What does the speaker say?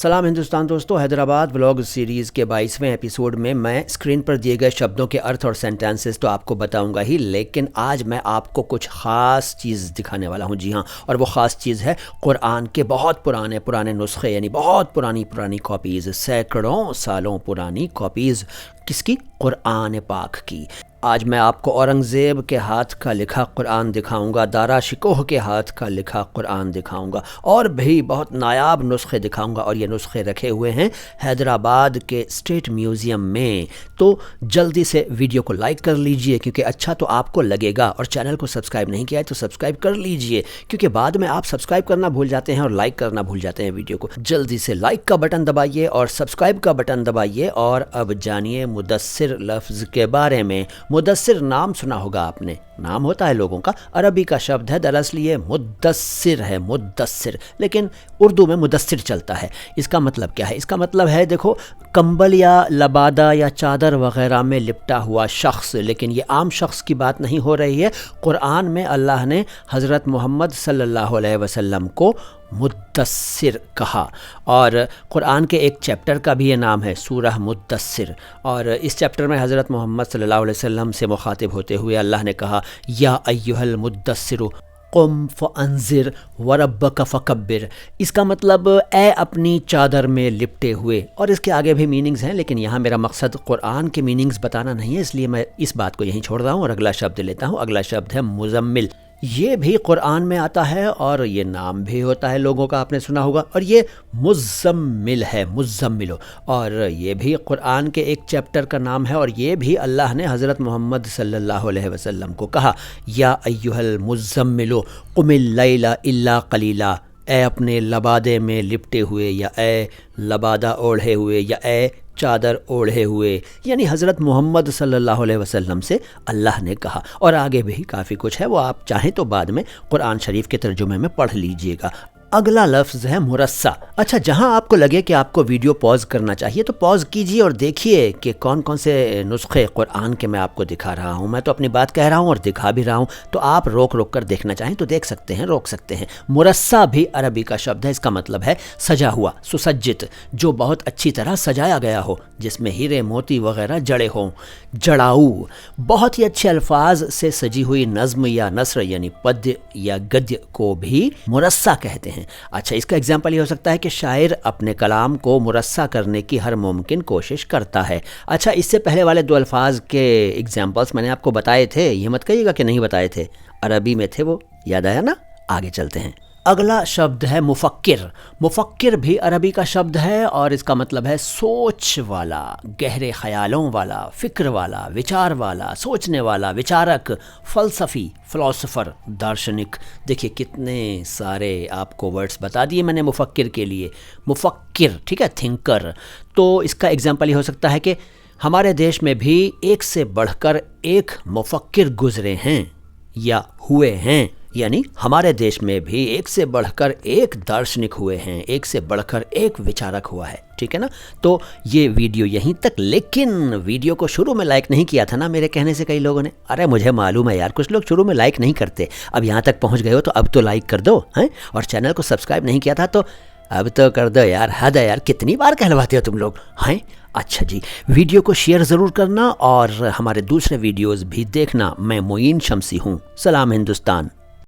सलाम हिंदुस्तान दोस्तों, Hyderabad vlog series के 22वें एपिसोड में मैं स्क्रीन पर दिए गए शब्दों के अर्थ और सेंटेंसेस तो आपको बताऊंगा ही, लेकिन आज मैं आपको कुछ ख़ास चीज़ दिखाने वाला हूं। जी हाँ, और वो ख़ास चीज़ है कुरान के बहुत पुराने नुस्खे, यानी बहुत पुरानी कॉपीज़, सैकड़ों सालों पुरानी कॉपीज़। किसकी? कुरान पाक की। आज मैं आपको औरंगज़ेब के हाथ का लिखा कुरान दिखाऊंगा, दारा शिकोह के हाथ का लिखा कुरान दिखाऊंगा, और भी बहुत नायाब नुस्खे दिखाऊंगा। और ये नुस्खे रखे हुए हैं हैदराबाद के स्टेट म्यूज़ियम में। तो जल्दी से वीडियो को लाइक कर लीजिए, क्योंकि अच्छा तो आपको लगेगा। और चैनल को सब्सक्राइब नहीं किया है तो सब्सक्राइब कर लीजिए, क्योंकि बाद में आप सब्सक्राइब करना भूल जाते हैं और लाइक करना भूल जाते हैं वीडियो को। जल्दी से लाइक का बटन दबाइए और सब्सक्राइब का बटन दबाइए। और अब जानिए मुदस्सिर लफ्ज़ के बारे में। मुदस्सिर नाम सुना होगा आपने, नाम होता है लोगों का, अरबी का शब्द है, दरअसल ये मुद्दस्सिर है, मुद्दस्सिर, लेकिन उर्दू में मुदस्सिर चलता है। इसका मतलब क्या है? इसका मतलब है, देखो, कंबल या लबादा या चादर वग़ैरह में लिपटा हुआ शख्स। लेकिन ये आम शख्स की बात नहीं हो रही है। कुरान में अल्लाह ने हज़रत मोहम्मद सल्लल्लाहु अलैहि वसल्लम को मुद्दस्सिर कहा, और कुरान के एक चैप्टर का भी ये नाम है, सूरह मुद्दस्सिर। और इस चैप्टर में हज़रत मोहम्मद सल्लल्लाहु अलैहि वसल्लम से मुखातिब होते हुए अल्लाह ने कहा, या अय्युहल मुद्दस्सिरु क़ुम फ़अंज़िर वरब्बक फ़कब्बिर। इसका मतलब ए अपनी चादर में लिपटे हुए। और इसके आगे भी मीनिंग्स हैं, लेकिन यहाँ मेरा मकसद कुरान के मीनिंग्स बताना नहीं है, इसलिए मैं इस बात को यहीं छोड़ रहा हूँ और अगला शब्द लेता हूँ। अगला शब्द है मुज़म्मिल। ये भी कुरान में आता है और ये नाम भी होता है लोगों का, आपने सुना होगा। और ये मुज़म्मिल है, मुज़म्मिलो, और ये भी कुरान के एक चैप्टर का नाम है। और ये भी अल्लाह ने हज़रत मोहम्मद सल्लल्लाहु अलैहि वसल्लम को कहा, या अय्युहल मुज़म्मिलो क़ुमिल लैला इल्ला क़लीला। ए अपने लबादे में लिपटे हुए, या ए लबादा ओढ़े हुए, या ए चादर ओढ़े हुए, यानी हज़रत मोहम्मद सल्लल्लाहु अलैहि वसल्लम से अल्लाह ने कहा। और आगे भी काफ़ी कुछ है, वो आप चाहें तो बाद में कुरान शरीफ के तर्जुमे में पढ़ लीजिएगा। अगला लफ्ज़ है मुरस्सा। अच्छा, जहां आपको लगे कि आपको वीडियो पॉज करना चाहिए तो पॉज कीजिए और देखिए कि कौन कौन से नुस्खे कुरान के मैं आपको दिखा रहा हूं। मैं तो अपनी बात कह रहा हूं और दिखा भी रहा हूं, तो आप रोक कर देखना चाहें तो देख सकते हैं, रोक सकते हैं। मुरस्सा भी अरबी का शब्द है। इसका मतलब है सजा हुआ, सुसज्जित, जो बहुत अच्छी तरह सजाया गया हो, जिसमें हीरे मोती वगैरह जड़े हों। जड़ाऊ, बहुत ही अच्छे अल्फाज से सजी हुई नज़्म या नस्र, यानी पद्य या गद्य को भी मुरस्सा कहते हैं। अच्छा, इसका एग्जाम्पल ये हो सकता है कि शायर अपने कलाम को मुरस्सा करने की हर मुमकिन कोशिश करता है। अच्छा, इससे पहले वाले दो अल्फाज के एग्जाम्पल्स मैंने आपको बताए थे, ये मत कहिएगा कि नहीं बताए थे, अरबी में थे वो, याद आया ना? आगे चलते हैं। अगला शब्द है मुफक्किर। मुफक्किर भी अरबी का शब्द है और इसका मतलब है सोच वाला, गहरे ख्यालों वाला, फ़िक्र वाला, विचार वाला, सोचने वाला, विचारक, फ़लसफ़ी, फ़िलासफ़र, दार्शनिक। देखिए कितने सारे आपको वर्ड्स बता दिए मैंने मुफक्किर के लिए। मुफक्किर, ठीक है, थिंकर। तो इसका एग्जाम्पल ये हो सकता है कि हमारे देश में भी एक से बढ़कर एक मुफक्किर गुज़रे हैं या हुए हैं, यानी हमारे देश में भी एक से बढ़कर एक दार्शनिक हुए हैं, एक से बढ़कर एक विचारक हुआ है, ठीक है ना? तो ये वीडियो यहीं तक, लेकिन वीडियो को शुरू में लाइक नहीं किया था ना मेरे कहने से कई लोगों ने। अरे मुझे मालूम है यार, कुछ लोग शुरू में लाइक नहीं करते। अब यहाँ तक पहुँच गए हो तो अब तो लाइक कर दो, हैं? और चैनल को सब्सक्राइब नहीं किया था तो अब तो कर दो यार। हद है यार, कितनी बार कहलवाते हो तुम लोग, हैं? अच्छा जी, वीडियो को शेयर ज़रूर करना और हमारे दूसरे वीडियोज़ भी देखना। मैं मोइन शम्सी हूँ। सलाम हिंदुस्तान।